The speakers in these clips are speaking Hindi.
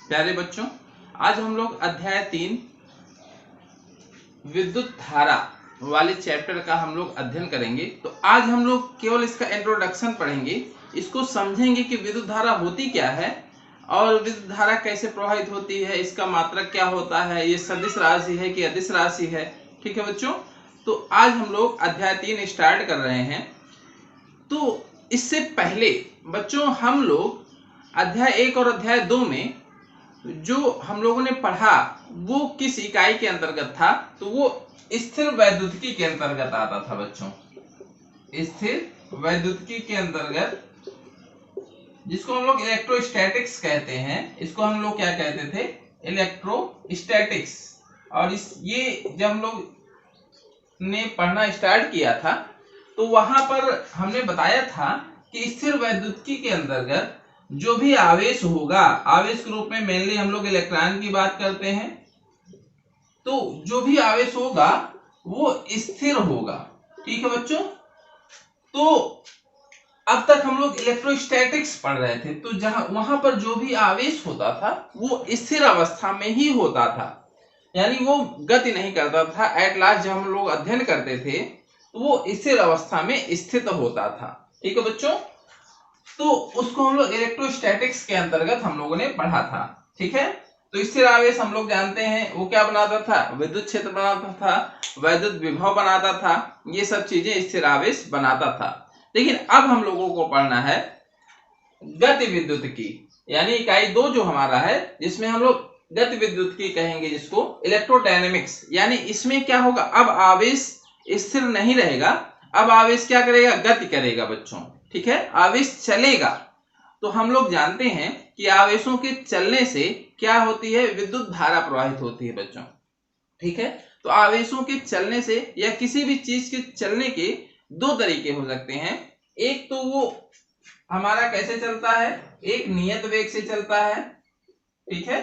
प्यारे बच्चों, आज हम लोग अध्याय 3 विद्युत धारा वाले चैप्टर का हम लोग अध्ययन करेंगे। तो आज हम लोग केवल इसका इंट्रोडक्शन पढ़ेंगे, इसको समझेंगे कि विद्युत धारा होती क्या है और विद्युत धारा कैसे प्रवाहित होती है, इसका मात्रक क्या होता है, ये सदिश राशि है कि अदिश राशि है। ठीक है बच्चों, तो आज हम लोग अध्याय 3 स्टार्ट कर रहे हैं। तो इससे पहले बच्चों हम लोग अध्याय 1 और अध्याय 2 में जो हम लोगों ने पढ़ा वो किस इकाई के अंतर्गत था, तो वो स्थिर वैद्युतिकी के अंतर्गत आता था बच्चों। स्थिर वैद्युतिकी के अंतर्गत, जिसको हम लोग इलेक्ट्रोस्टैटिक्स कहते हैं, इसको हम लोग क्या कहते थे, इलेक्ट्रोस्टैटिक्स। और ये जब हम लोग ने पढ़ना स्टार्ट किया था तो वहां पर हमने बताया था कि स्थिर वैद्युतिकी के अंतर्गत जो भी आवेश होगा, आवेश के रूप में मेनली हम लोग इलेक्ट्रॉन की बात करते हैं, तो जो भी आवेश होगा वो स्थिर होगा। ठीक है बच्चों, तो अब तक हम लोग इलेक्ट्रोस्टैटिक्स पढ़ रहे थे, तो जहां वहां पर जो भी आवेश होता था वो स्थिर अवस्था में ही होता था, यानी वो गति नहीं करता था। एट लास्ट जब हम लोग अध्ययन करते थे तो वो स्थिर अवस्था में स्थित होता था। ठीक है बच्चों, तो उसको हम लोग इलेक्ट्रोस्टैटिक्स के अंतर्गत हम लोगों ने पढ़ा था। ठीक है, तो स्थिर आवेश हम लोग जानते हैं वो क्या बनाता था, विद्युत क्षेत्र बनाता था, वैद्युत विभव बनाता था, ये सब चीजें स्थिर आवेश बनाता था। लेकिन अब हम लोगों को पढ़ना है गति विद्युतिकी, यानी इकाई 2 जो हमारा है, जिसमें हम लोग गति विद्युतिकी कहेंगे, जिसको इलेक्ट्रोडायनेमिक्स। यानी इसमें क्या होगा, अब आवेश स्थिर नहीं रहेगा, अब आवेश क्या करेगा, गति करेगा बच्चों। ठीक है, आवेश चलेगा। तो हम लोग जानते हैं कि आवेशों के चलने से क्या होती है, विद्युत धारा प्रवाहित होती है बच्चों। ठीक है, तो आवेशों के चलने से या किसी भी चीज के चलने के 2 तरीके हो सकते हैं। एक तो वो हमारा कैसे चलता है, एक नियत वेग से चलता है। ठीक है,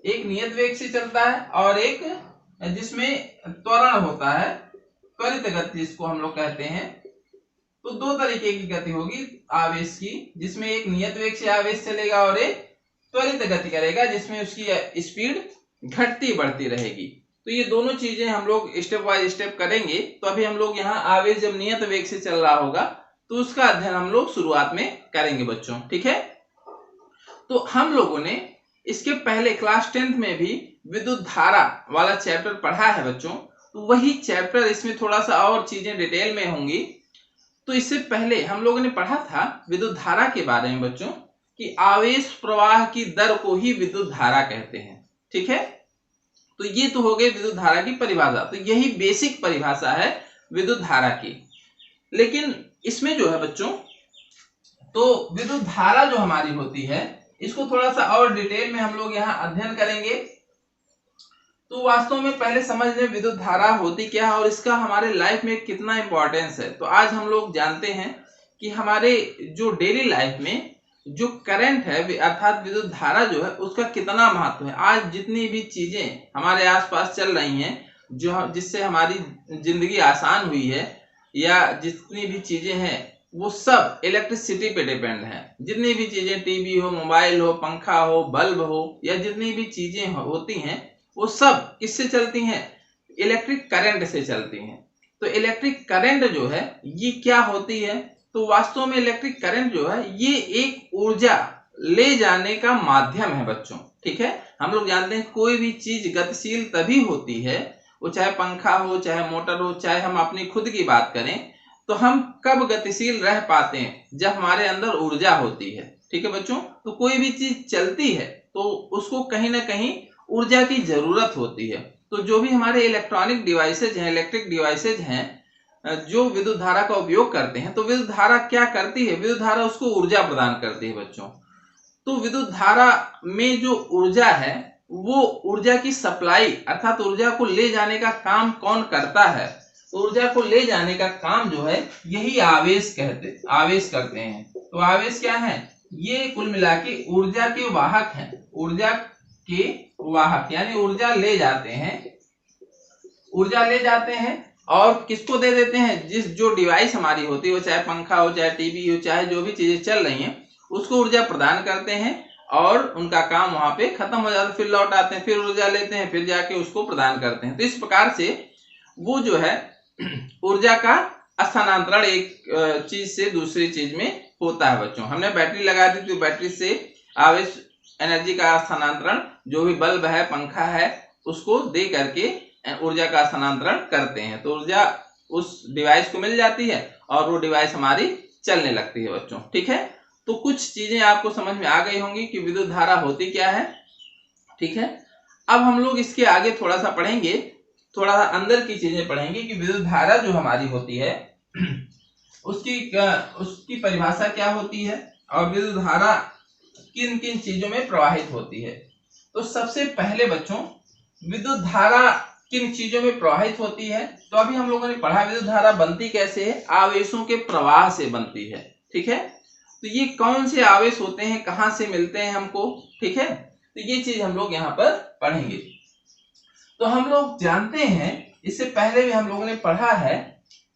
एक नियत वेग से चलता है और एक जिसमें त्वरण होता है, त्वरित गति जिसको हम लोग कहते हैं। तो 2 तरीके की गति होगी आवेश की, जिसमें एक नियत वेग से आवेश चलेगा और एक त्वरित गति करेगा, जिसमें उसकी स्पीड घटती बढ़ती रहेगी। तो ये दोनों चीजें हम लोग स्टेप बाय स्टेप करेंगे। तो अभी हम लोग यहाँ आवेश जब नियत वेग से चल रहा होगा तो उसका अध्ययन हम लोग शुरुआत में करेंगे बच्चों। ठीक है, तो हम लोगों ने इसके पहले क्लास 10th में भी विद्युत धारा वाला चैप्टर पढ़ा है बच्चों, तो वही चैप्टर इसमें थोड़ा सा और चीजें डिटेल में होंगी। तो इससे पहले हम लोगों ने पढ़ा था विद्युत धारा के बारे में बच्चों, कि आवेश प्रवाह की दर को ही विद्युत धारा कहते हैं। ठीक है, तो ये तो हो गई विद्युत धारा की परिभाषा, तो यही बेसिक परिभाषा है विद्युत धारा की। लेकिन इसमें जो है बच्चों, तो विद्युत धारा जो हमारी होती है, इसको थोड़ा सा और डिटेल में हम लोग यहाँ अध्ययन करेंगे। तो वास्तव में पहले समझ लें विद्युत धारा होती क्या है और इसका हमारे लाइफ में कितना इंपॉर्टेंस है। तो आज हम लोग जानते हैं कि हमारे जो डेली लाइफ में जो करंट है, अर्थात विद्युत धारा जो है, उसका कितना महत्व है। आज जितनी भी चीजें हमारे आसपास चल रही हैं, जो जिससे हमारी जिंदगी आसान हुई है, या जितनी भी चीजें हैं वो सब इलेक्ट्रिसिटी पे डिपेंड है। जितनी भी चीजें, टीवी हो, मोबाइल हो, पंखा हो, बल्ब हो, या जितनी भी चीजें होती हैं वो सब किससे चलती हैं, इलेक्ट्रिक करंट से चलती हैं। तो इलेक्ट्रिक करंट जो है ये क्या होती है, तो वास्तव में इलेक्ट्रिक करंट जो है ये एक ऊर्जा ले जाने का माध्यम है बच्चों। ठीक है, हम लोग जानते हैं कोई भी चीज गतिशील तभी होती है, वो चाहे पंखा हो, चाहे मोटर हो, चाहे हम अपनी खुद की बात करें, तो हम कब गतिशील रह पाते हैं, जब हमारे अंदर ऊर्जा होती है। ठीक है बच्चों, तो कोई भी चीज चलती है तो उसको कहीं ना कहीं ऊर्जा की जरूरत होती है। तो जो भी हमारे इलेक्ट्रॉनिक डिवाइसेज हैं, इलेक्ट्रिक डिवाइसेज हैं, जो विद्युत धारा का उपयोग करते हैं, तो विद्युत धारा क्या करती है, विद्युत धारा उसको ऊर्जा प्रदान करती है बच्चों। तो विद्युत धारा में जो ऊर्जा है, वो ऊर्जा की सप्लाई अर्थात ऊर्जा को ले जाने का काम कौन करता है, ऊर्जा को ले जाने का काम जो है यही आवेश करते हैं। तो आवेश क्या है, ये कुल मिला के ऊर्जा के वाहक हैं, ऊर्जा के वाहक, यानी ऊर्जा ले जाते हैं और किसको दे देते हैं, जिस जो डिवाइस हमारी होती है, वो चाहे पंखा हो, चाहे टीवी हो, चाहे जो भी चीजें चल रही हैं, उसको ऊर्जा प्रदान करते हैं और उनका काम वहां पे खत्म हो जाता है, फिर लौट आते हैं, फिर ऊर्जा लेते हैं, फिर जाके उसको प्रदान करते हैं। तो इस प्रकार से वो जो है ऊर्जा का स्थानांतरण एक चीज से दूसरी चीज में होता है बच्चों। हमने बैटरी लगा दी तो बैटरी से आवेश एनर्जी का स्थानांतरण जो भी बल्ब है, पंखा है, उसको दे करके ऊर्जा का स्थानांतरण करते हैं। तो ऊर्जा उस डिवाइस को मिल जाती है और वो डिवाइस हमारी चलने लगती है बच्चों। ठीक है, तो कुछ चीजें आपको समझ में आ गई होंगी कि विद्युत धारा होती क्या है। ठीक है, अब हम लोग इसके आगे थोड़ा सा पढ़ेंगे, थोड़ा अंदर की चीजें पढ़ेंगे कि विद्युत धारा जो हमारी होती है उसकी परिभाषा क्या होती है और विद्युत धारा किन किन चीजों में प्रवाहित होती है। तो सबसे पहले बच्चों विद्युत धारा किन चीजों में प्रवाहित होती है, तो अभी हम लोगों ने पढ़ा विद्युत धारा बनती कैसे है, आवेशों के प्रवाह से बनती है। ठीक है, तो ये कौन से आवेश होते हैं, कहां से मिलते हैं हमको। ठीक है, तो ये चीज हम लोग यहाँ पर पढ़ेंगे। तो हम लोग जानते हैं, इससे पहले भी हम लोगों ने पढ़ा है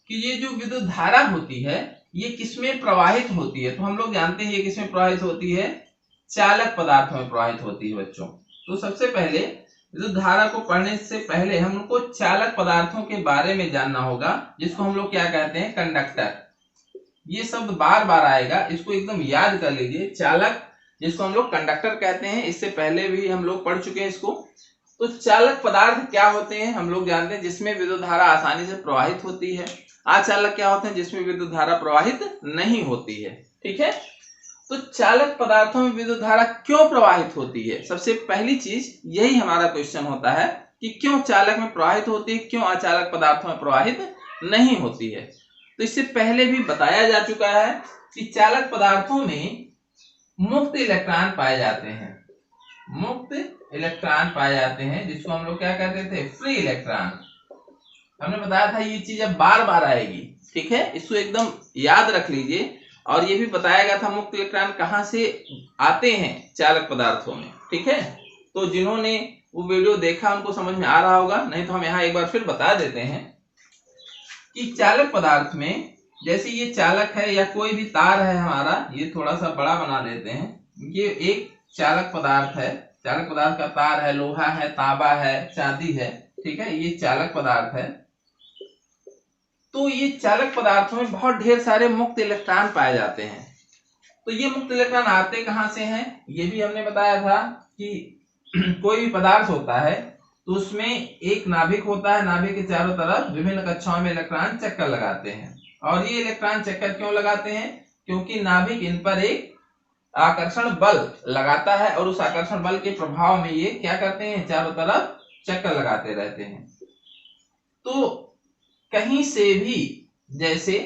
कि ये जो विद्युत धारा होती है ये किसमें प्रवाहित होती है। तो हम लोग जानते हैं ये किसमें प्रवाहित होती है, चालक पदार्थों में प्रवाहित होती है बच्चों। तो सबसे पहले विद्युत धारा को पढ़ने से पहले हमको चालक पदार्थों के बारे में जानना होगा, जिसको हम लोग क्या कहते हैं, कंडक्टर। ये शब्द बार बार आएगा, इसको एकदम याद कर लीजिए। चालक जिसको हम लोग कंडक्टर कहते हैं, इससे पहले भी हम लोग पढ़ चुके हैं इसको। तो चालक पदार्थ क्या होते हैं हम लोग जानते हैं, जिसमें विद्युत धारा आसानी से प्रवाहित होती है। अचालक क्या होते हैं, जिसमें विद्युत धारा प्रवाहित नहीं होती है। ठीक है, तो चालक पदार्थों में विद्युत धारा क्यों प्रवाहित होती है, सबसे पहली चीज यही हमारा क्वेश्चन होता है कि क्यों चालक में प्रवाहित होती है, क्यों अचालक पदार्थों में प्रवाहित नहीं होती है। तो इससे पहले भी बताया जा चुका है कि चालक पदार्थों में मुक्त इलेक्ट्रॉन पाए जाते हैं, मुक्त इलेक्ट्रॉन पाए जाते हैं, जिसको हम लोग क्या कहते थे, फ्री इलेक्ट्रॉन। हमने बताया था ये चीज अब बार बार आएगी। ठीक है, इसको एकदम याद रख लीजिए। और ये भी बताया गया था मुक्त इलेक्ट्रॉन कहाँ से आते हैं, चालक पदार्थों में। ठीक है, तो जिन्होंने वो वीडियो देखा उनको समझ में आ रहा होगा, नहीं तो हम यहाँ एक बार फिर बता देते हैं कि चालक पदार्थ में जैसे ये चालक है या कोई भी तार है हमारा, ये थोड़ा सा बड़ा बना देते हैं। ये एक चालक पदार्थ है, चालक पदार्थ का तार है, लोहा है, तांबा है, चांदी है। ठीक है, ये चालक पदार्थ है। तो ये चालक पदार्थों में बहुत ढेर सारे मुक्त इलेक्ट्रॉन पाए जाते हैं। तो ये मुक्त इलेक्ट्रॉन आते कहां से हैं, ये भी हमने बताया था कि कोई भी पदार्थ होता है तो उसमें एक नाभिक होता है, नाभिक के चारों तरफ विभिन्न कक्षाओं में इलेक्ट्रॉन चक्कर लगाते हैं। और ये इलेक्ट्रॉन चक्कर क्यों लगाते हैं, क्योंकि नाभिक इन पर एक आकर्षण बल लगाता है और उस आकर्षण बल के प्रभाव में ये क्या करते हैं, चारों तरफ चक्कर लगाते रहते हैं। तो कहीं से भी जैसे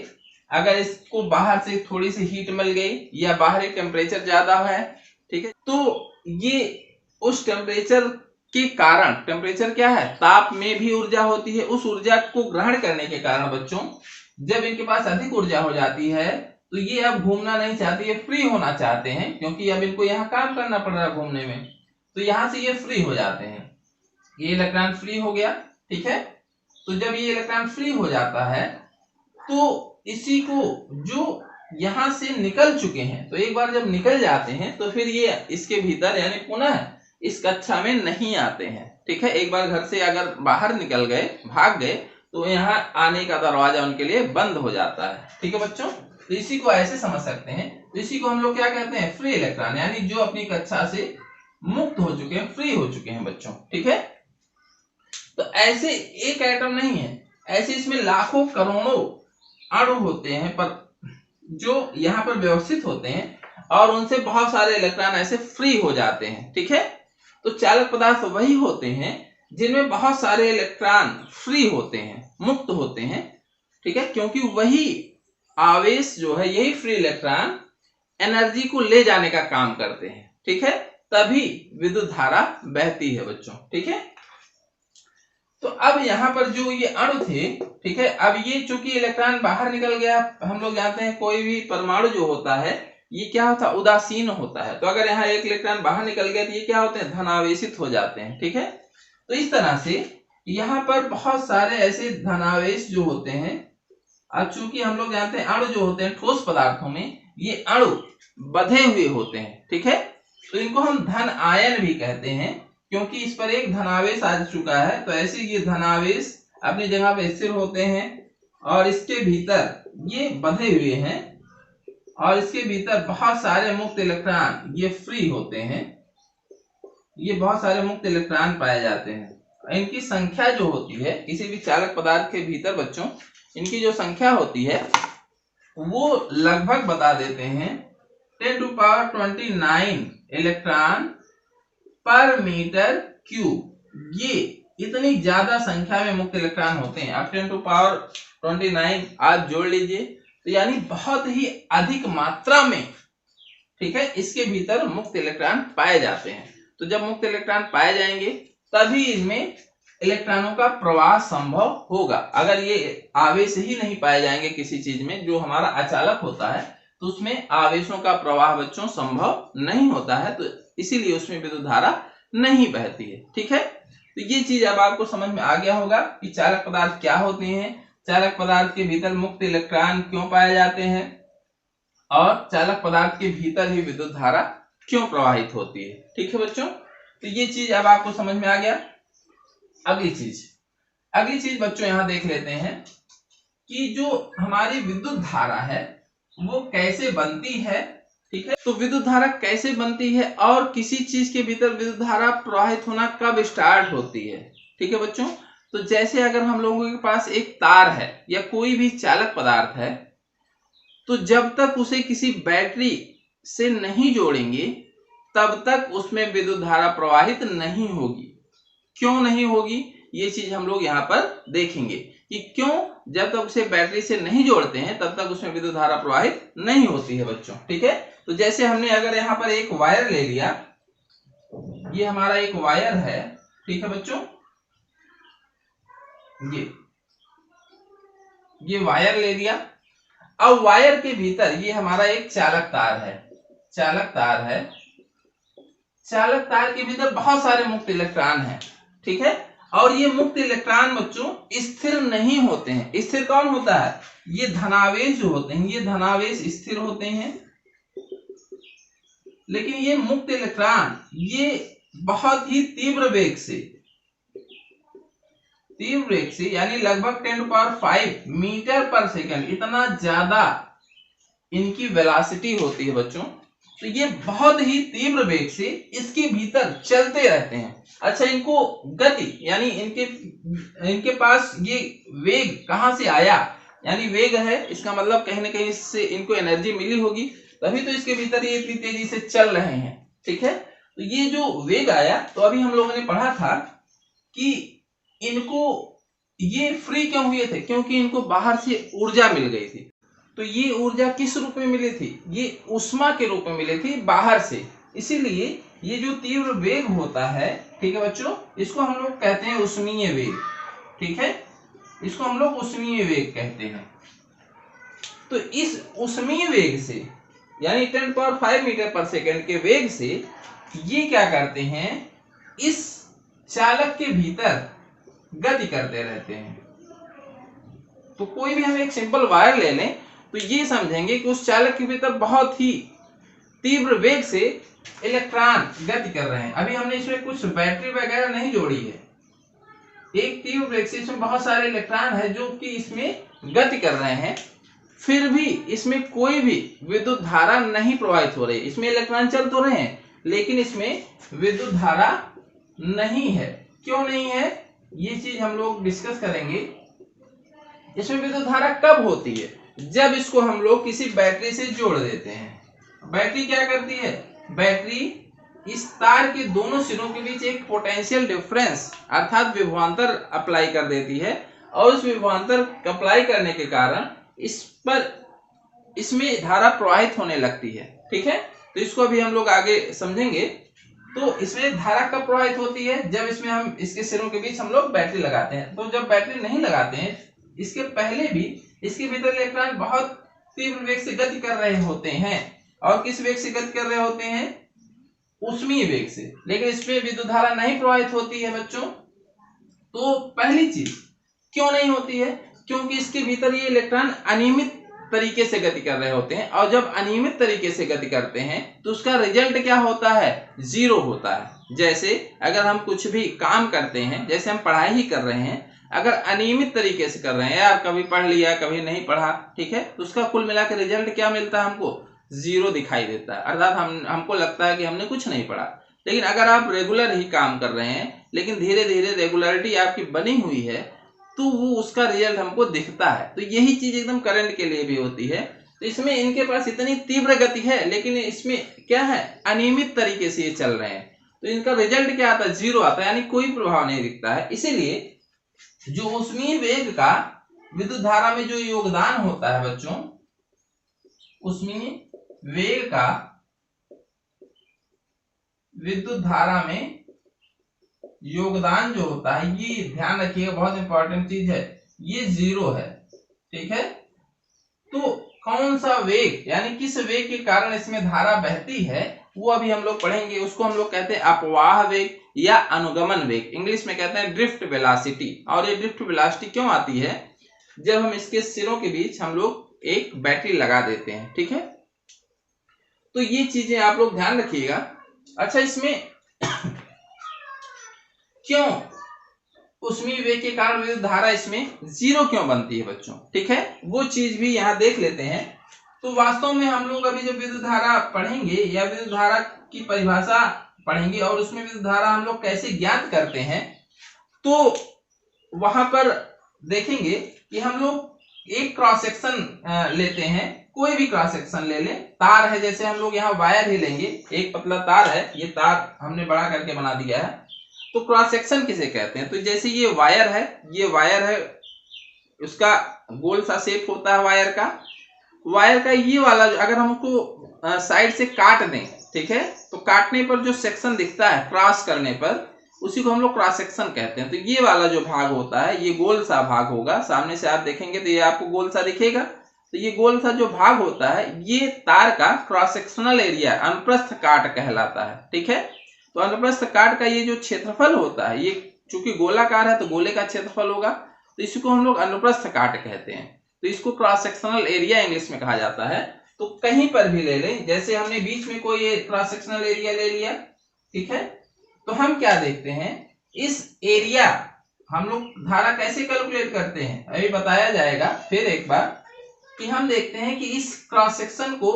अगर इसको बाहर से थोड़ी सी हीट मिल गई या बाहरी टेम्परेचर ज्यादा है, ठीक है, तो ये उस टेम्परेचर के कारण, टेम्परेचर क्या है, ताप में भी ऊर्जा होती है, उस ऊर्जा को ग्रहण करने के कारण बच्चों जब इनके पास अधिक ऊर्जा हो जाती है तो ये अब घूमना नहीं चाहते, ये फ्री होना चाहते हैं, क्योंकि अब इनको यहाँ काम करना पड़ रहा है घूमने में। तो यहाँ से ये फ्री हो जाते हैं, ये इलेक्ट्रॉन फ्री हो गया। ठीक है, तो जब ये इलेक्ट्रॉन फ्री हो जाता है तो इसी को जो यहां से निकल चुके हैं, तो एक बार जब निकल जाते हैं तो फिर ये इसके भीतर यानी पुनः इस कक्षा में नहीं आते हैं। ठीक है, एक बार घर से अगर बाहर निकल गए, भाग गए, तो यहाँ आने का दरवाजा उनके लिए बंद हो जाता है। ठीक है बच्चों, तो इसी को ऐसे समझ सकते हैं। तो इसी को हम लोग क्या कहते हैं, फ्री इलेक्ट्रॉन, यानी जो अपनी कक्षा से मुक्त हो चुके हैं, फ्री हो चुके हैं बच्चों। ठीक है, तो ऐसे एक एटम नहीं है, ऐसे इसमें लाखों करोड़ों अणु होते हैं पर जो यहाँ पर व्यवस्थित होते हैं और उनसे बहुत सारे इलेक्ट्रॉन ऐसे फ्री हो जाते हैं। ठीक है, तो चालक पदार्थ वही होते हैं जिनमें बहुत सारे इलेक्ट्रॉन फ्री होते हैं, मुक्त होते हैं। ठीक है, क्योंकि वही आवेश जो है, यही फ्री इलेक्ट्रॉन एनर्जी को ले जाने का काम करते हैं। ठीक है, तभी विद्युत धारा बहती है बच्चों। ठीक है, तो अब यहाँ पर जो ये अणु थे, ठीक है, अब ये चूंकि इलेक्ट्रॉन बाहर निकल गया, हम लोग जानते हैं कोई भी परमाणु जो होता है ये क्या होता है, उदासीन होता है। तो अगर यहाँ एक इलेक्ट्रॉन बाहर निकल गया तो ये क्या होते हैं, धनावेशित हो जाते हैं। ठीक है, तो इस तरह से यहाँ पर बहुत सारे ऐसे धनावेश जो होते हैं। अब चूंकि हम लोग जानते हैं अणु जो होते हैं ठोस पदार्थों में, ये अणु बंधे हुए होते हैं। ठीक है, तो इनको हम धन आयन भी कहते हैं, क्योंकि इस पर एक धनावेश आ चुका है। तो ऐसे ये धनावेश अपनी जगह पे स्थिर होते हैं और इसके भीतर ये बंधे हुए हैं और इसके भीतर बहुत सारे मुक्त इलेक्ट्रॉन ये फ्री होते हैं। ये बहुत सारे मुक्त इलेक्ट्रॉन पाए जाते हैं। इनकी संख्या जो होती है किसी भी चालक पदार्थ के भीतर बच्चों, इनकी जो संख्या होती है वो लगभग बता देते हैं 10⁻29 इलेक्ट्रॉन पर मीटर क्यूब। ये इतनी ज्यादा संख्या में मुक्त इलेक्ट्रॉन होते हैं। अब 10⁻29 आप जोड़ लीजिए, तो यानी बहुत ही अधिक मात्रा में, ठीक है, इसके भीतर मुक्त इलेक्ट्रॉन पाए जाते हैं। तो जब मुक्त इलेक्ट्रॉन पाए जाएंगे तभी इनमें इलेक्ट्रॉनों का प्रवाह संभव होगा। अगर ये आवेश ही नहीं पाए जाएंगे किसी चीज में जो हमारा अचालक होता है, तो उसमें आवेशों का प्रवाह बच्चों संभव नहीं होता है, तो इसीलिए उसमें विद्युत धारा नहीं बहती है। ठीक है, तो ये चीज अब आपको समझ में आ गया होगा कि चालक पदार्थ क्या होते हैं, चालक पदार्थ के भीतर मुक्त इलेक्ट्रॉन क्यों पाए जाते हैं और चालक पदार्थ के भीतर ही विद्युत धारा क्यों प्रवाहित होती है। ठीक है बच्चों, तो ये चीज अब आपको समझ में आ गया। अगली चीज बच्चों यहां देख लेते हैं कि जो हमारी विद्युत धारा है वो कैसे बनती है। ठीक है, तो विद्युत धारा कैसे बनती है और किसी चीज के भीतर विद्युत धारा प्रवाहित होना कब स्टार्ट होती है। ठीक है बच्चों, तो जैसे अगर हम लोगों के पास एक तार है या कोई भी चालक पदार्थ है, तो जब तक उसे किसी बैटरी से नहीं जोड़ेंगे तब तक उसमें विद्युत धारा प्रवाहित नहीं होगी। क्यों नहीं होगी, ये चीज हम लोग यहाँ पर देखेंगे कि क्यों जब तक उसे बैटरी से नहीं जोड़ते हैं तब तक उसमें विद्युत धारा प्रवाहित नहीं होती है बच्चों। ठीक है, तो जैसे हमने अगर यहाँ पर एक वायर ले लिया, ये हमारा एक वायर है। ठीक है बच्चों, ये वायर ले लिया। अब वायर के भीतर ये हमारा एक चालक तार है। चालक तार के भीतर बहुत सारे मुक्त इलेक्ट्रॉन हैं। ठीक है, और ये मुक्त इलेक्ट्रॉन बच्चों स्थिर नहीं होते हैं। स्थिर कौन होता है, ये धनावेश जो होते हैं, ये धनावेश स्थिर होते हैं। लेकिन ये मुक्त इलेक्ट्रॉन ये बहुत ही तीव्र वेग से यानी लगभग 10⁵ मीटर पर सेकंड, इतना ज्यादा इनकी वेलोसिटी होती है बच्चों। तो ये बहुत ही तीव्र वेग से इसके भीतर चलते रहते हैं। अच्छा, इनको गति यानी इनके पास ये वेग कहां से आया, यानी वेग है, इसका मतलब कहीं ना कहीं इससे इनको एनर्जी मिली होगी, तभी तो इसके भीतर ये इतनी तेजी से चल रहे हैं। ठीक है, तो ये जो वेग आया, तो अभी हम लोगों ने पढ़ा था कि इनको ये फ्री क्यों हुए थे, क्योंकि इनको बाहर से ऊर्जा मिल गई थी। तो ये ऊर्जा किस रूप में मिली थी, ये ऊष्मा के रूप में मिली थी बाहर से। इसीलिए ये जो तीव्र वेग होता है, ठीक है बच्चों, इसको हम लोग कहते हैं ऊष्मीय वेग। ठीक है, इसको हम लोग ऊष्मीय वेग कहते हैं। तो इस ऊष्मीय वेग से यानी 10⁵ मीटर पर सेकंड के वेग से ये क्या करते हैं, इस चालक के भीतर गति करते रहते हैं। तो कोई भी हम एक सिंपल वायर ले लें तो ये समझेंगे कि उस चालक के भीतर बहुत ही तीव्र वेग से इलेक्ट्रॉन गति कर रहे हैं। अभी हमने इसमें कुछ बैटरी वगैरह नहीं जोड़ी है, एक तीव्र वेग से इसमें बहुत सारे इलेक्ट्रॉन है जो कि इसमें गति कर रहे हैं, फिर भी इसमें कोई भी विद्युत धारा नहीं प्रवाहित हो रही। इसमें इलेक्ट्रॉन चल तो रहे हैं लेकिन इसमें विद्युत धारा नहीं है। क्यों नहीं है, ये चीज हम लोग डिस्कस करेंगे। इसमें विद्युत धारा कब होती है, जब इसको हम लोग किसी बैटरी से जोड़ देते हैं। बैटरी क्या करती है, बैटरी इस तार के दोनों सिरों के बीच एक पोटेंशियल डिफरेंस अर्थात विभवांतर अप्लाई कर देती है, और उस विभवांतर अप्लाई करने के कारण इसमें धारा प्रवाहित होने लगती है। ठीक है, तो इसको अभी हम लोग आगे समझेंगे। तो इसमें धारा कब प्रवाहित होती है, जब इसमें हम इसके सिरों के बीच हम लोग बैटरी लगाते हैं। तो जब बैटरी नहीं लगाते हैं, इसके पहले भी इसके भीतर इलेक्ट्रॉन बहुत तीव्र वेग से गति कर रहे होते हैं। और किस वेग से गति कर रहे होते हैं, ऊष्मीय वेग से, लेकिन इसमें विद्युत धारा नहीं प्रवाहित होती है बच्चों। तो पहली चीज क्यों नहीं होती है, क्योंकि इसके भीतर ये इलेक्ट्रॉन अनियमित तरीके से गति कर रहे होते हैं, और जब अनियमित तरीके से गति करते हैं तो उसका रिजल्ट क्या होता है, जीरो होता है। जैसे अगर हम कुछ भी काम करते हैं, जैसे हम पढ़ाई ही कर रहे हैं, अगर अनियमित तरीके से कर रहे हैं, यार कभी पढ़ लिया कभी नहीं पढ़ा, ठीक है, तो उसका कुल मिलाकर रिजल्ट क्या मिलता है, हमको जीरो दिखाई देता है, अर्थात हमको लगता है कि हमने कुछ नहीं पढ़ा। लेकिन अगर आप रेगुलर ही काम कर रहे हैं, लेकिन धीरे धीरे रेगुलरिटी आपकी बनी हुई है, तो वो उसका रिजल्ट हमको दिखता है। तो यही चीज एकदम करंट के लिए भी होती है। तो इसमें इनके पास इतनी तीव्र गति है, लेकिन इसमें क्या है, अनियमित तरीके से ये चल रहे हैं, तो इनका रिजल्ट क्या आता है, जीरो आता है, यानी कोई प्रभाव नहीं दिखता है। इसीलिए जो ऊष्मीय वेग का विद्युत धारा में जो योगदान होता है बच्चों, ऊष्मीय वेग का विद्युत धारा में योगदान जो होता है, ये ध्यान रखिएगा, बहुत इंपॉर्टेंट चीज है, ये जीरो है, ठीक है। तो कौन सा वेग, यानी किस वेग के कारण इसमें धारा बहती है, वो अभी हम लोग पढ़ेंगे। उसको हम लोग कहते हैं अपवाह वेग या अनुगमन वेग, इंग्लिश में कहते हैं ड्रिफ्ट वेलोसिटी। और ये ड्रिफ्ट वेलोसिटी क्यों आती है, जब हम इसके सिरों के बीच हम लोग एक बैटरी लगा देते हैं, ठीक है। तो ये चीजें आप लोग ध्यान रखिएगा। अच्छा, इसमें क्यों ऊष्मीय वेग के कारण विद्युत धारा इसमें जीरो क्यों बनती है बच्चों, ठीक है, वो चीज भी यहाँ देख लेते हैं। तो वास्तव में हम लोग अभी जब विद्युत धारा पढ़ेंगे या विद्युत धारा की परिभाषा पढ़ेंगे और उसमें विद्युत धारा हम लोग कैसे ज्ञात करते हैं, तो वहां पर देखेंगे कि हम लोग एक क्रॉस सेक्शन लेते हैं, कोई भी क्रॉस सेक्शन ले लें, तार है, जैसे हम लोग यहाँ वायर ही लेंगे, एक पतला तार है, ये तार हमने बड़ा करके बना दिया है, तो क्रॉस सेक्शन किसे कहते हैं। तो जैसे ये वायर है, ये वायर है, उसका गोल सा शेप होता है वायर का ये वाला अगर हमको साइड से काट दें, ठीक है, तो काटने पर जो सेक्शन दिखता है क्रॉस करने पर, उसी को हम लोग क्रॉस सेक्शन कहते हैं। तो ये वाला जो भाग होता है, ये गोल सा भाग होगा, सामने से आप देखेंगे तो ये आपको गोल सा दिखेगा। तो ये गोल सा जो भाग होता है, ये तार का क्रॉस सेक्शनल एरिया अनुप्रस्थ काट कहलाता है, ठीक है। तो अनुप्रस्थ काट का ये जो क्षेत्रफल होता है, ये चूंकि गोलाकार है तो गोले का क्षेत्रफल होगा, तो इसको हम लोग अनुप्रस्थ काट कहते हैं। तो इसको क्रॉस सेक्शनल एरिया इंग्लिश में कहा जाता है। तो कहीं पर भी ले लें, जैसे हमने बीच में कोई क्रॉस सेक्शनल एरिया ले लिया, ठीक है, तो हम क्या देखते हैं, इस एरिया हम लोग धारा कैसे कैलकुलेट करते हैं, अभी बताया जाएगा फिर एक बार, कि हम देखते हैं कि इस क्रॉस सेक्शन को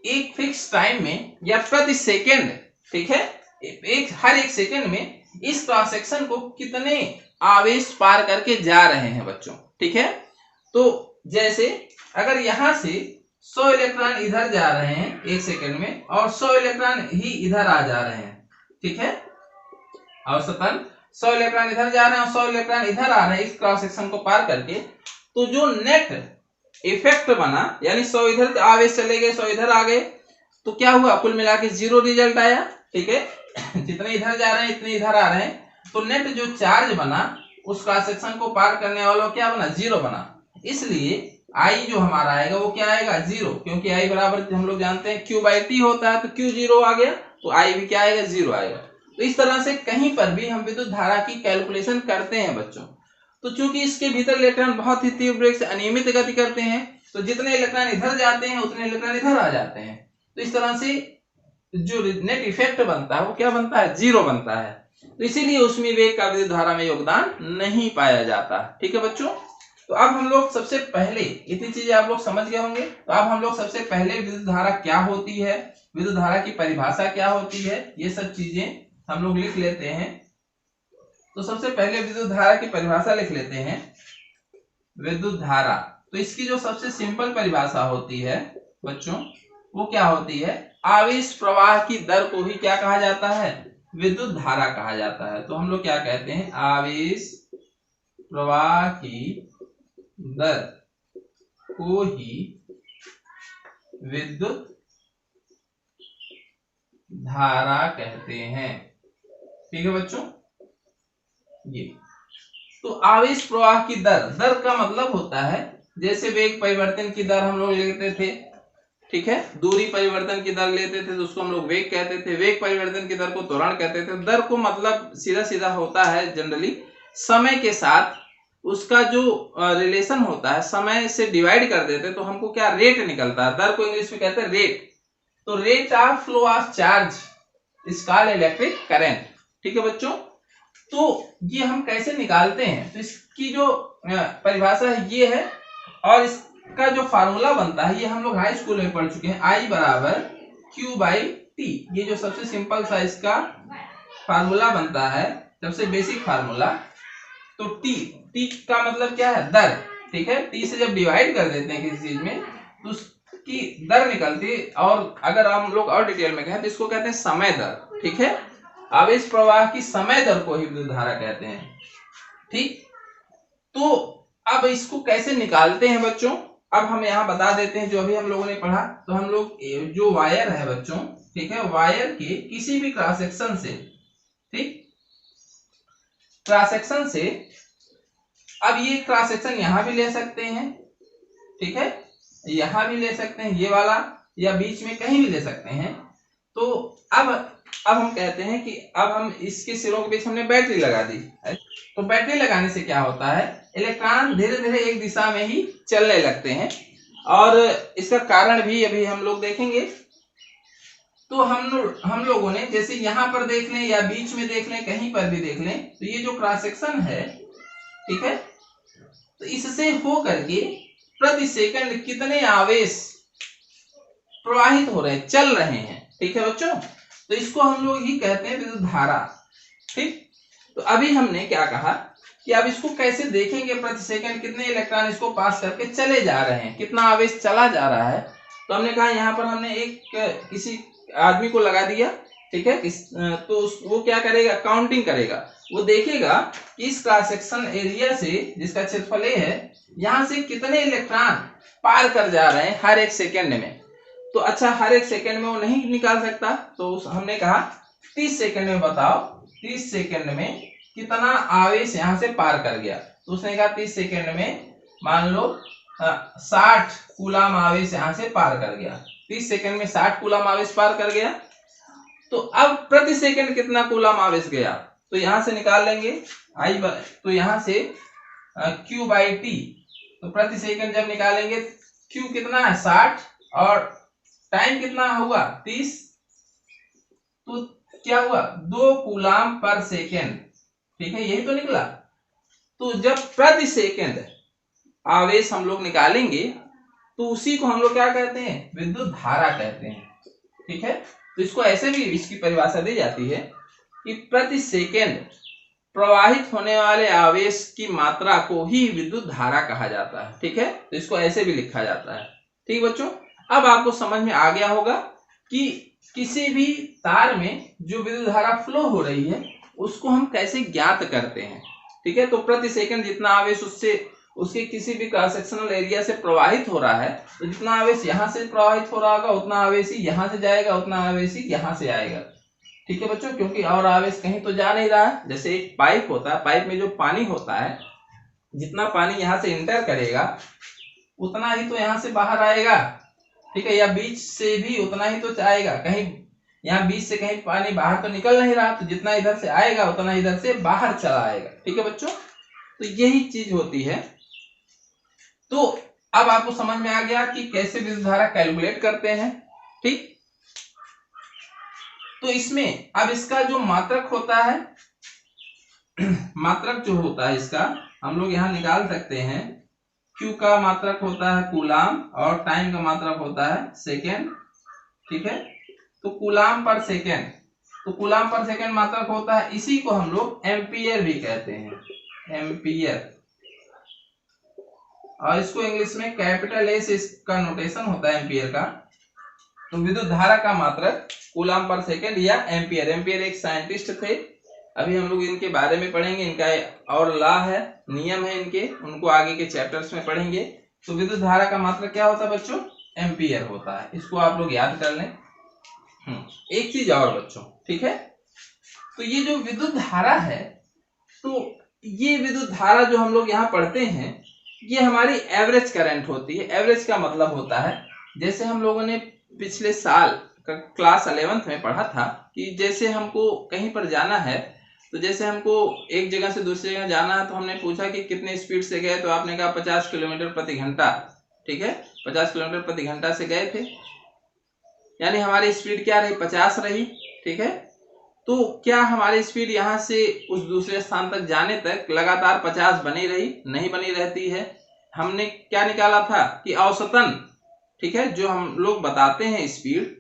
एक फिक्स टाइम में या प्रति सेकेंड, ठीक है, हर एक सेकेंड में इस क्रॉस सेक्शन को कितने आवेश पार करके जा रहे हैं बच्चों, ठीक है। तो जैसे अगर यहां से 100 इलेक्ट्रॉन इधर जा रहे हैं एक सेकेंड में, और 100 इलेक्ट्रॉन ही इधर आ जा रहे हैं, ठीक है, औसतन 100 इलेक्ट्रॉन इधर जा रहे हैं और 100 इलेक्ट्रॉन इधर आ रहे हैं इस क्रॉस सेक्शन को पार करके, तो जो नेट इफेक्ट बना, यानी 100 इधर आवेश चले गए, 100 इधर आ गए, तो क्या हुआ, कुल मिला के जीरो रिजल्ट आया, ठीक है। जितने इधर जा रहे हैं इतने इधर आ रहे हैं, तो नेट जो चार्ज बना उस क्रॉस सेक्शन को पार करने वाला क्या बना, जीरो बना। इसलिए आई जो हमारा आएगा वो क्या आएगा, जीरो, क्योंकि आई बराबर हम लोग जानते हैं Q बाई टी होता है, तो Q जीरो आ गया, तो आई भी क्या आएगा, जीरो आएगा। तो इस तरह से कहीं पर भी हम विद्युत धारा की कैलकुलेशन करते हैं बच्चों। तो चूंकि इसके भीतर इलेक्ट्रॉन बहुत ही तीव्र वेग से अनियमित गति करते हैं, तो जितने इलेक्ट्रॉन इधर जाते हैं उतने इलेक्ट्रॉन इधर आ जाते हैं। तो इस तरह से जो नेट इफेक्ट बनता है वो क्या बनता है, जीरो बनता है। तो इसीलिए ऊष्मीय वेग का विद्युत धारा में योगदान नहीं पाया जाता, ठीक है बच्चों। तो अब हम लोग सबसे पहले, इतनी चीजें आप लोग समझ गए होंगे, तो अब हम लोग सबसे पहले विद्युत धारा क्या होती है, विद्युत धारा की परिभाषा क्या होती है, ये सब चीजें हम लोग लिख लेते हैं। तो सबसे पहले विद्युत धारा की परिभाषा लिख लेते हैं। विद्युत धारा, तो इसकी जो सबसे सिंपल परिभाषा होती है बच्चों, वो क्या होती है, आवेश प्रवाह की दर को ही क्या कहा जाता है, विद्युत धारा कहा जाता है। तो हम लोग क्या कहते हैं, आवेश प्रवाह की दर को ही विद्युत धारा कहते हैं, ठीक है बच्चों। ये तो आवेश प्रवाह की दर का मतलब होता है, जैसे वेग परिवर्तन की दर हम लोग लेते थे, ठीक है, दूरी परिवर्तन की दर लेते थे तो उसको हम लोग वेग कहते थे, वेग परिवर्तन की दर को त्वरण कहते थे। दर को मतलब सीधा सीधा होता है जनरली समय के साथ उसका जो रिलेशन होता है समय से डिवाइड कर देते हैं तो हमको क्या रेट निकलता है। दर को इंग्लिश में कहते हैं रेट। तो rate of flow of charge is called electric current. ठीक है बच्चों, तो ये हम कैसे निकालते हैं, तो इसकी जो परिभाषा है ये है, और इसका जो फार्मूला बनता है ये हम लोग हाई स्कूल में पढ़ चुके हैं, I बराबर Q बाई टी। ये जो सबसे सिंपल सा इसका फार्मूला बनता है, सबसे बेसिक फार्मूला। तो टी का मतलब क्या है, दर। ठीक है, टी से जब डिवाइड कर देते हैं किसी चीज में तो उसकी दर निकलती है, और अगर हम लोग और डिटेल में कहें तो इसको कहते हैं समय दर। ठीक है, आवेश प्रवाह की समय दर को ही विद्युत धारा कहते हैं। ठीक, तो अब इसको कैसे निकालते हैं बच्चों, अब हम यहाँ बता देते हैं जो अभी हम लोगों ने पढ़ा। तो हम लोग जो वायर है बच्चों, ठीक है, वायर के किसी भी क्रॉस सेक्शन से, ठीक, क्रॉस सेक्शन से, अब ये क्रॉस सेक्शन यहां भी ले सकते हैं, ठीक है, यहां भी ले सकते हैं ये वाला, या बीच में कहीं भी ले सकते हैं। तो अब हम कहते हैं कि अब हम इसके सिरों के बीच हमने बैटरी लगा दी। तो बैटरी लगाने से क्या होता है, इलेक्ट्रॉन धीरे धीरे एक दिशा में ही चलने लगते हैं, और इसका कारण भी अभी हम लोग देखेंगे। तो हम लोगों ने जैसे यहाँ पर देख लें या बीच में देख लें, कहीं पर भी देख लें, तो ये जो क्रॉस सेक्शन है, ठीक है, तो इससे हो करके प्रति सेकंड कितने आवेश प्रवाहित हो रहे हैं, चल रहे हैं। ठीक है बच्चों, तो इसको हम लोग ही कहते हैं विद्युत धारा। ठीक, तो अभी हमने क्या कहा कि अब इसको कैसे देखेंगे, प्रति सेकंड कितने इलेक्ट्रॉन इसको पास करके चले जा रहे हैं, कितना आवेश चला जा रहा है। तो हमने कहा यहाँ पर हमने एक किसी आदमी को लगा दिया, ठीक है, तो वो क्या करेगा, काउंटिंग करेगा, वो देखेगा कि इस क्रॉस सेक्शन एरिया से, जिसका क्षेत्रफल है, यहाँ से कितने इलेक्ट्रॉन पार कर जा रहे हैं हर एक सेकंड में। तो अच्छा, हर एक सेकंड में वो नहीं निकाल सकता, तो हमने कहा 30 सेकंड में बताओ, 30 सेकंड में कितना आवेश यहाँ से पार कर गया। तो उसने कहा 30 सेकंड में मान लो 60 कूलम आवेश यहाँ से पार कर गया। 30 सेकंड में 60 कूलम आवेश पार कर गया। तो अब प्रति सेकंड कितना कूलम आवेश गया, तो यहां से निकाल लेंगे I, तो यहां से Q बाई टी। तो प्रति सेकंड जब निकालेंगे, Q कितना है 60 और टाइम कितना हुआ 30, तो क्या हुआ 2 कूलम पर सेकंड। ठीक है, यही तो निकला। तो जब प्रति सेकंड आवेश हम लोग निकालेंगे तो उसी को हम लोग क्या कहते हैं, विद्युत धारा कहते हैं। ठीक है, तो इसको ऐसे भी इसकी परिभाषा दी जाती है कि प्रति सेकंड प्रवाहित होने वाले आवेश की मात्रा को ही विद्युत धारा कहा जाता है। ठीक है, तो इसको ऐसे भी लिखा जाता है। ठीक बच्चों, अब आपको समझ में आ गया होगा कि किसी भी तार में जो विद्युत धारा फ्लो हो रही है उसको हम कैसे ज्ञात करते हैं। ठीक है, तो प्रति सेकंड जितना आवेश उसके किसी भी क्रॉस सेक्शनल एरिया से प्रवाहित हो रहा है, तो जितना आवेश यहाँ से प्रवाहित हो रहा होगा उतना आवेश ही यहाँ से जाएगा, उतना आवेश ही यहाँ से आएगा। ठीक है बच्चों, क्योंकि और आवेश कहीं तो जा नहीं रहा है। जैसे एक पाइप होता है, पाइप में जो पानी होता है, जितना पानी यहाँ से इंटर करेगा उतना ही तो यहाँ से बाहर आएगा। ठीक है, या बीच से भी उतना ही तो आएगा, कहीं यहाँ बीच से कहीं पानी बाहर तो निकल नहीं रहा, तो जितना इधर से आएगा उतना इधर से बाहर चला आएगा। ठीक है बच्चों, तो यही चीज होती है। तो अब आपको समझ में आ गया कि कैसे विद्युत धारा कैलकुलेट करते हैं। ठीक, तो इसमें अब इसका जो मात्रक होता है, मात्रक जो होता है इसका हम लोग यहाँ निकाल सकते हैं। Q का मात्रक होता है कूलम और टाइम का मात्रक होता है सेकेंड। ठीक है, तो कूलम पर सेकेंड, तो कूलम पर सेकेंड मात्रक होता है, इसी को हम लोग एम्पियर भी कहते हैं, एम्पियर। और इसको इंग्लिश में कैपिटल एस इसका नोटेशन होता है एम्पियर का। तो विद्युत धारा का मात्रक कूलम पर सेकेंड या एम्पियर। एम्पियर एक साइंटिस्ट थे, अभी हम लोग इनके बारे में पढ़ेंगे, इनका और लॉ है, नियम है इनके, उनको आगे के चैप्टर्स में पढ़ेंगे। तो विद्युत धारा का मात्रक क्या होता है बच्चों, एम्पियर होता है। इसको आप लोग याद कर लें। एक चीज और बच्चों, ठीक है, तो ये जो विद्युत धारा है, तो ये विद्युत धारा जो हम लोग यहाँ पढ़ते हैं ये हमारी एवरेज करंट होती है। एवरेज का मतलब होता है, जैसे हम लोगों ने पिछले साल क्लास 11th में पढ़ा था कि जैसे हमको कहीं पर जाना है तो जैसे हमको एक जगह से दूसरी जगह जाना है तो हमने पूछा कि कितने स्पीड से गए, तो आपने कहा 50 किलोमीटर प्रति घंटा। ठीक है, 50 किलोमीटर प्रति घंटा से गए थे, यानी हमारी स्पीड क्या रही, 50 रही। ठीक है, तो क्या हमारी स्पीड यहाँ से उस दूसरे स्थान तक जाने तक लगातार 50 बनी रही? नहीं बनी रहती है। हमने क्या निकाला था कि औसतन, ठीक है, जो हम लोग बताते हैं स्पीड,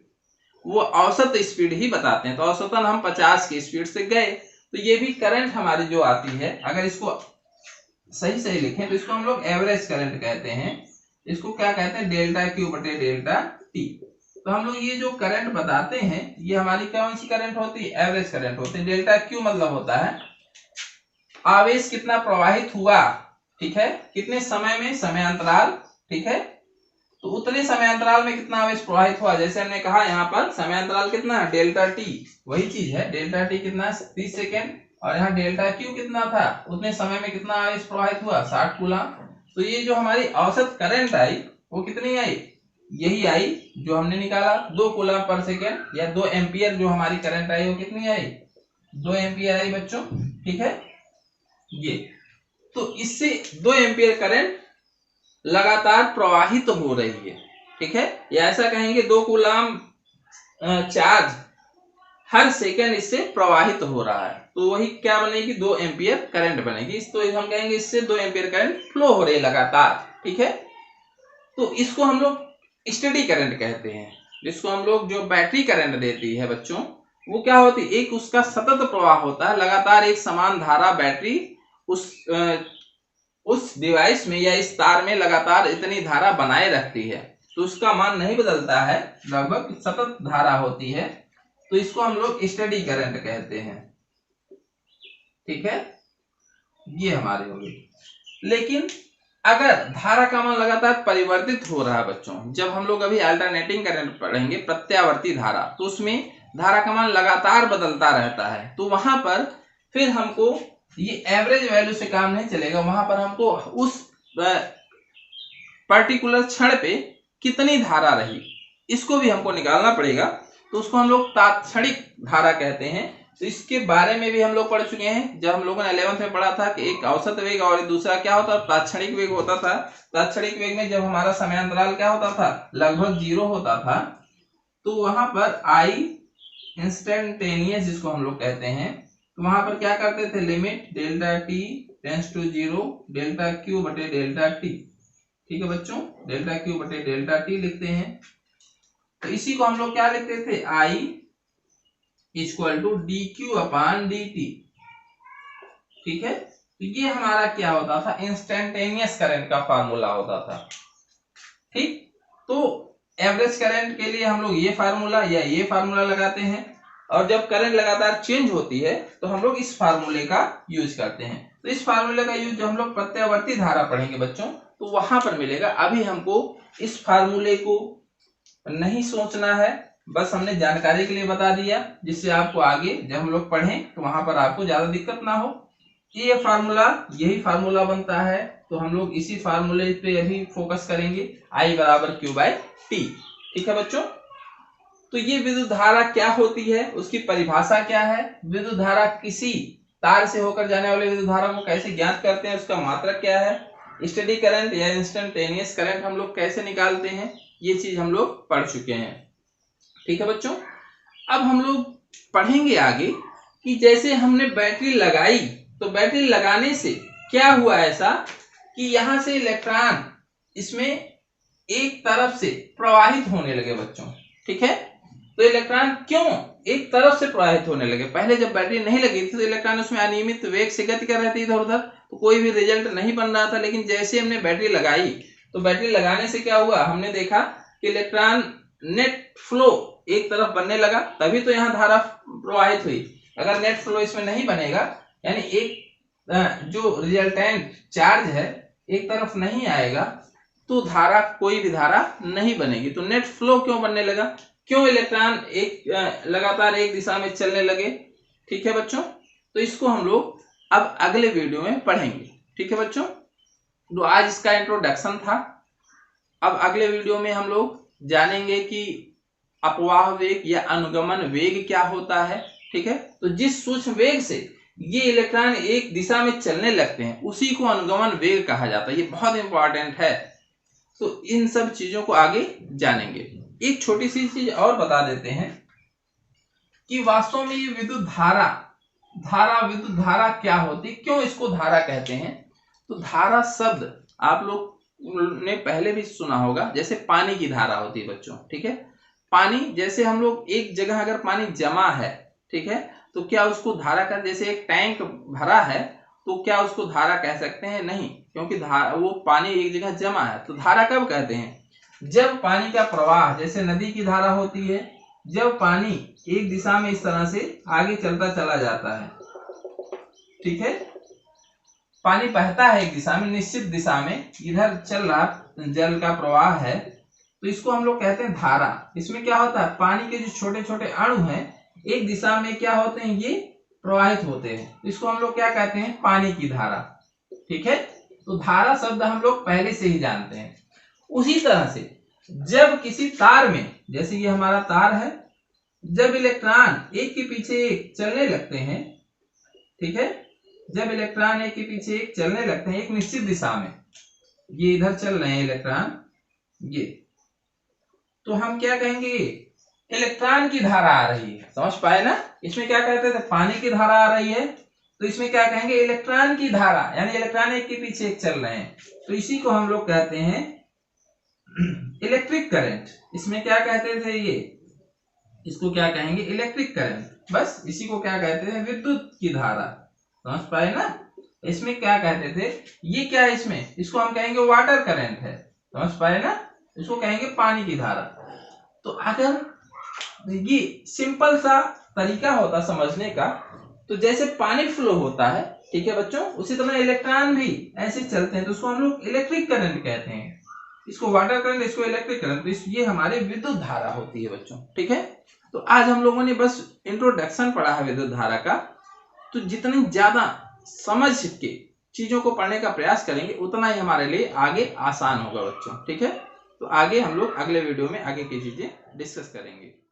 वो औसत स्पीड ही बताते हैं। तो औसतन हम 50 की स्पीड से गए। तो ये भी करंट हमारी जो आती है, अगर इसको सही सही लिखें तो इसको हम लोग एवरेज करंट कहते हैं। इसको क्या कहते हैं, डेल्टा क्यू बटे डेल्टा टी। तो हम लोग ये जो करंट बताते हैं ये हमारी कौन सी करंट होती है, एवरेज करंट होती है। डेल्टा क्यू मतलब होता है आवेश कितना प्रवाहित हुआ, ठीक है, कितने समय में, समय अंतराल। ठीक है, तो उतने समय अंतराल में कितना आवेश प्रवाहित हुआ। जैसे हमने कहा यहाँ पर समय अंतराल कितना है, डेल्टा टी, वही चीज है। डेल्टा टी कितना, 30 सेकेंड, और यहाँ डेल्टा क्यू कितना था, उतने समय में कितना आवेश प्रवाहित हुआ, 60 कूलम। तो ये जो हमारी औसत करंट आई वो कितनी आई, यही आई जो हमने निकाला, 2 कूलम पर सेकेंड, या 2 एम्पियर जो हमारी करंट आई वो कितनी आई, 2 एम्पियर आई बच्चों। ठीक है, ये तो इससे 2 एम्पियर करंट लगातार प्रवाहित हो रही है। ठीक है, या ऐसा कहेंगे 2 कूलम चार्ज हर सेकेंड इससे प्रवाहित हो रहा है। तो वही क्या बनेगी, 2 एम्पियर करंट बनेगी। तो हम कहेंगे इससे 2 एम्पियर करंट फ्लो हो रही है लगातार। ठीक है, तो इसको हम लोग स्टेडी करंट कहते हैं। जिसको हम लोग, जो बैटरी करंट देती है बच्चों, वो क्या होती है, एक उसका सतत प्रवाह होता है, लगातार एक समान धारा बैटरी उस डिवाइस में या इस तार में लगातार इतनी धारा बनाए रखती है। तो उसका मान नहीं बदलता है, लगभग सतत धारा होती है। तो इसको हम लोग स्टेडी करंट कहते हैं। ठीक है, ये हमारे हो गई। लेकिन अगर धारा का मान लगातार परिवर्तित हो रहा है बच्चों, जब हम लोग अभी अल्टरनेटिंग करंट पढ़ेंगे, प्रत्यावर्ती धारा, तो उसमें धारा का मान लगातार बदलता रहता है। तो वहां पर फिर हमको ये एवरेज वैल्यू से काम नहीं चलेगा। वहां पर हमको उस पर्टिकुलर क्षण पे कितनी धारा रही, इसको भी हमको निकालना पड़ेगा। तो उसको हम लोग तात्क्षणिक धारा कहते हैं। तो इसके बारे में भी हम लोग पढ़ चुके हैं, जब हम लोगों ने 11th में पढ़ा था कि एक औसत वेग और दूसरा क्या होता है, तात्क्षणिक वेग होता था। तात्क्षणिक वेग में जब हमारा समय अंतराल क्या होता था, लगभग 0 होता था, तो वहां पर आई इंस्टेंटेनियस जिसको हम लोग कहते हैं, तो वहां पर क्या करते थे, limit delta T tends to 0 delta Q बटे डेल्टा टी। ठीक है बच्चों, डेल्टा क्यू बटे डेल्टा टी लिखते हैं। तो इसी को हम लोग क्या लिखते थे, I equal to D Q upon D T. ठीक है, तो ये हमारा क्या होता था, इंस्टेंटेनियस करंट का फार्मूला होता था। ठीक, तो एवरेज करंट के लिए हम लोग ये फार्मूला या ये फार्मूला लगाते हैं, और जब करंट लगातार चेंज होती है तो हम लोग इस फार्मूले का यूज करते हैं। तो इस फार्मूले का यूज जब हम लोग प्रत्यावर्ती धारा पढ़ेंगे बच्चों, तो वहां पर मिलेगा। अभी हमको इस फार्मूले को नहीं सोचना है, बस हमने जानकारी के लिए बता दिया, जिससे आपको आगे जब हम लोग पढ़ें तो वहां पर आपको ज्यादा दिक्कत ना हो। ये फार्मूला, यही फार्मूला बनता है, तो हम लोग इसी फार्मूले पे अभी फोकस करेंगे, I बराबर Q बाय T। ठीक है बच्चों, तो ये विद्युत धारा क्या होती है, उसकी परिभाषा क्या है, विद्युत धारा किसी तार से होकर जाने वाले विद्युत धारा को कैसे ज्ञात करते हैं, उसका मात्रक क्या है, स्टेडी करंट या इंस्टेंटेनियस करंट हम लोग कैसे निकालते हैं, ये चीज हम लोग पढ़ चुके हैं। ठीक है बच्चों, अब हम लोग पढ़ेंगे आगे कि जैसे हमने बैटरी लगाई, तो बैटरी लगाने से क्या हुआ ऐसा कि यहां से इलेक्ट्रॉन इसमें एक तरफ से प्रवाहित होने लगे बच्चों। ठीक है, तो इलेक्ट्रॉन क्यों एक तरफ से प्रवाहित होने लगे, पहले जब बैटरी नहीं लगी थी तो इलेक्ट्रॉन उसमें अनियमित वेग से गति कर रहे थे इधर उधर, तो कोई भी रिजल्ट नहीं बन रहा था। लेकिन जैसे हमने बैटरी लगाई, तो बैटरी लगाने से क्या हुआ, हमने देखा कि इलेक्ट्रॉन नेट फ्लो एक तरफ बनने लगा, तभी तो यहाँ धारा प्रवाहित हुई। अगर नेट फ्लो इसमें नहीं बनेगा, यानी एक जो रिजल्टेंट चार्ज है एक तरफ नहीं आएगा, तो धारा, कोई भी धारा नहीं बनेगी। तो नेट फ्लो क्यों बनने लगा, क्यों इलेक्ट्रॉन एक लगातार एक दिशा में चलने लगे। ठीक है बच्चों, तो इसको हम लोग अब अगले वीडियो में पढ़ेंगे। ठीक है बच्चों, तो आज इसका इंट्रोडक्शन था। अब अगले वीडियो में हम लोग जानेंगे कि अपवाह वेग या अनुगमन वेग क्या होता है। ठीक है, तो जिस सूक्ष्म वेग से ये इलेक्ट्रॉन एक दिशा में चलने लगते हैं, उसी को अनुगमन वेग कहा जाता है। ये बहुत इंपॉर्टेंट है। तो इन सब चीजों को आगे जानेंगे। एक छोटी सी चीज और बता देते हैं कि वास्तव में ये विद्युत धारा क्या होती, क्यों इसको धारा कहते हैं। तो धारा शब्द आप लोग ने पहले भी सुना होगा, जैसे पानी की धारा होती है बच्चों, ठीक है। पानी, जैसे हम लोग एक जगह अगर पानी जमा है, ठीक है, तो क्या उसको धारा का, जैसे एक टैंक भरा है तो क्या उसको धारा कह सकते हैं? नहीं, क्योंकि वो पानी एक जगह जमा है। तो धारा कब कहते हैं? जब पानी का प्रवाह, जैसे नदी की धारा होती है, जब पानी एक दिशा में इस तरह से आगे चलता चला जाता है, ठीक है, पानी बहता है एक दिशा में, निश्चित दिशा में इधर चल रहा जल का प्रवाह है, तो इसको हम लोग कहते हैं धारा। इसमें क्या होता है, पानी के जो छोटे छोटे अणु हैं एक दिशा में क्या होते हैं, ये प्रवाहित होते हैं, इसको हम लोग क्या कहते हैं, पानी की धारा, ठीक है। तो धारा शब्द हम लोग पहले से ही जानते हैं। उसी तरह से जब किसी तार में, जैसे ये हमारा तार है, जब इलेक्ट्रॉन एक के पीछे एक चलने लगते हैं, ठीक है, जब इलेक्ट्रॉन एक के पीछे एक चलने लगते हैं एक निश्चित दिशा में, ये इधर चल रहे हैं इलेक्ट्रॉन, ये, तो हम क्या कहेंगे, इलेक्ट्रॉन की धारा आ रही है। समझ पाए ना? इसमें क्या कहते थे, पानी की धारा आ रही है, तो इसमें क्या कहेंगे, इलेक्ट्रॉन की धारा, यानी इलेक्ट्रॉन एक के पीछे एक चल रहे हैं, तो इसी को हम लोग कहते हैं इलेक्ट्रिक करंट। इसमें क्या कहते थे, ये, इसको क्या कहेंगे, इलेक्ट्रिक करंट। बस इसी को क्या कहते हैं, विद्युत की धारा। समझ पाए ना? इसमें क्या कहते थे, ये क्या है, इसमें इसको हम कहेंगे वाटर करंट है। समझ पाए ना? इसको कहेंगे पानी की धारा। तो अगर ये सिंपल सा तरीका होता समझने का, तो जैसे पानी फ्लो होता है, ठीक है बच्चों, उसी तरह इलेक्ट्रॉन भी ऐसे चलते हैं, तो उसको हम लोग इलेक्ट्रिक करंट कहते हैं। इसको वाटर करंट, इसको इलेक्ट्रिक करंट, तो ये हमारे विद्युत धारा होती है बच्चों, ठीक है। तो आज हम लोगों ने बस इंट्रोडक्शन पढ़ा है विद्युत धारा का। तो जितनी ज्यादा समझ के चीजों को पढ़ने का प्रयास करेंगे उतना ही हमारे लिए आगे आसान होगा बच्चों, ठीक है। तो आगे हम लोग अगले वीडियो में आगे की चीजें डिस्कस करेंगे।